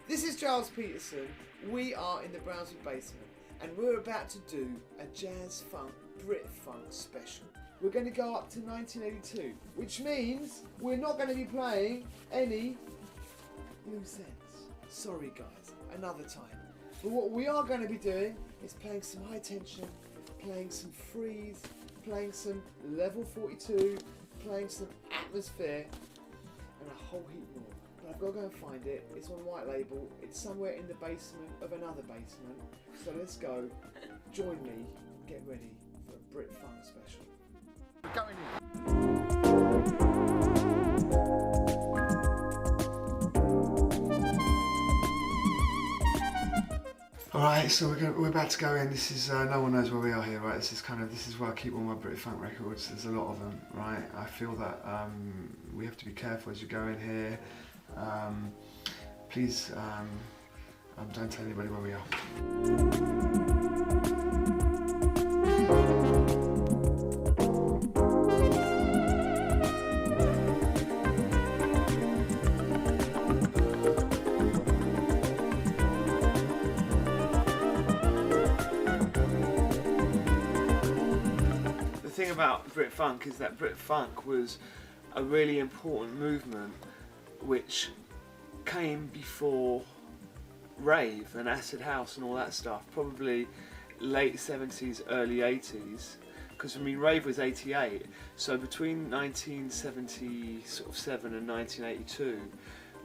This is Gilles Peterson. We are in the Brownswood basement and we're about to do a jazz funk, Brit funk special. We're going to go up to 1982, which means we're not going to be playing any loose ends. Sorry guys, another time. But what we are going to be doing is playing some high tension, playing some freeze, playing some level 42, playing some atmosphere, and a whole heap more. But I've got to go and find it. It's on white label. It's somewhere in the basement of another basement. So let's go. Join me. Get ready for a Brit funk special. We're going in. Alright, so we're about to go in. This is, no one knows where we are here, right? This is where I keep all my Brit funk records. There's a lot of them, right? I feel that we have to be careful as you go in here. Please, don't tell anybody where we are. The thing about Brit funk is that Brit funk was a really important movement which came before rave and acid house and all that stuff, probably late 70s, early 80s, because I mean rave was 88, so between 1977 and 1982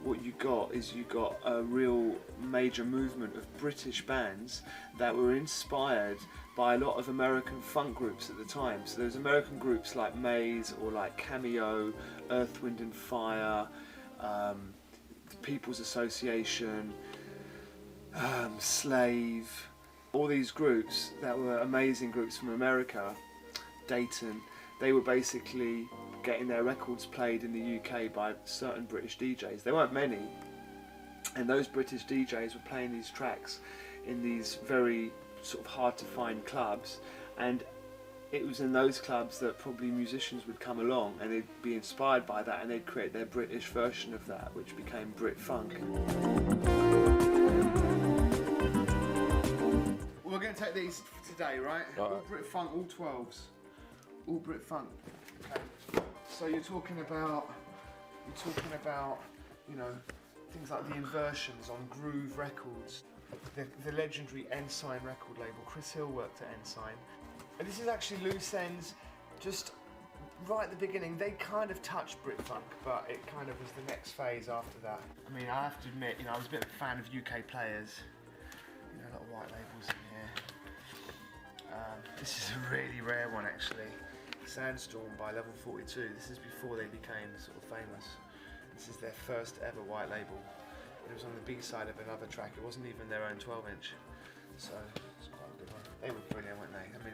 what you got a real major movement of British bands that were inspired by a lot of American funk groups at the time. So there's American groups like Maze or like Cameo, Earth, Wind and Fire, the People's Association, Slave, all these groups that were amazing groups from America, Dayton. They were basically getting their records played in the UK by certain British DJs. There weren't many, and those British DJs were playing these tracks in these very sort of hard to find clubs, and it was in those clubs that probably musicians would come along and they'd be inspired by that and they'd create their British version of that, which became Brit funk. We're going to take these today, right? All Brit funk, all 12s. All Brit funk. Okay. So you're talking about, you know, things like the inversions on Groove Records, the legendary Ensign record label. Chris Hill worked at Ensign. And this is actually loose ends, just right at the beginning. They kind of touched Brit funk, but it kind of was the next phase after that. I mean, I have to admit, you know, I was a bit of a fan of UK players. You know, a lot of white labels in here. This is a really rare one actually. Sandstorm by Level 42. This is before they became sort of famous. This is their first ever white label. It was on the B side of another track. It wasn't even their own 12-inch. So it's quite a good one. They were brilliant, weren't they? I mean,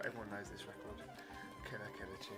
everyone knows this record. Killer tune.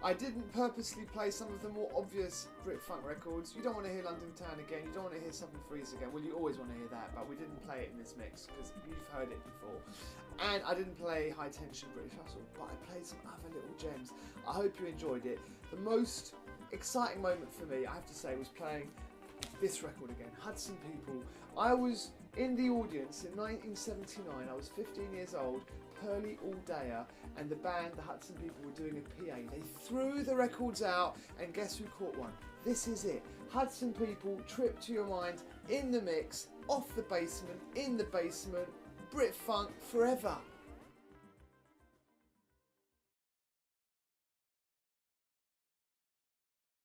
I didn't purposely play some of the more obvious Brit funk records. You don't want to hear London Town again, you don't want to hear Southern Freeze again. Well, you always want to hear that, but we didn't play it in this mix because you've heard it before. And I didn't play High Tension British Hustle, but I played some other little gems. I hope you enjoyed it. The most exciting moment for me, I have to say, was playing this record again, Hudson People. I was in the audience in 1979, I was 15 years old, Pearly All Dayer, and the band, the Hudson People, were doing a PA. They threw the records out, and guess who caught one? This is it. Hudson People, Trip to Your Mind, in the mix, off the basement, in the basement, Brit funk forever.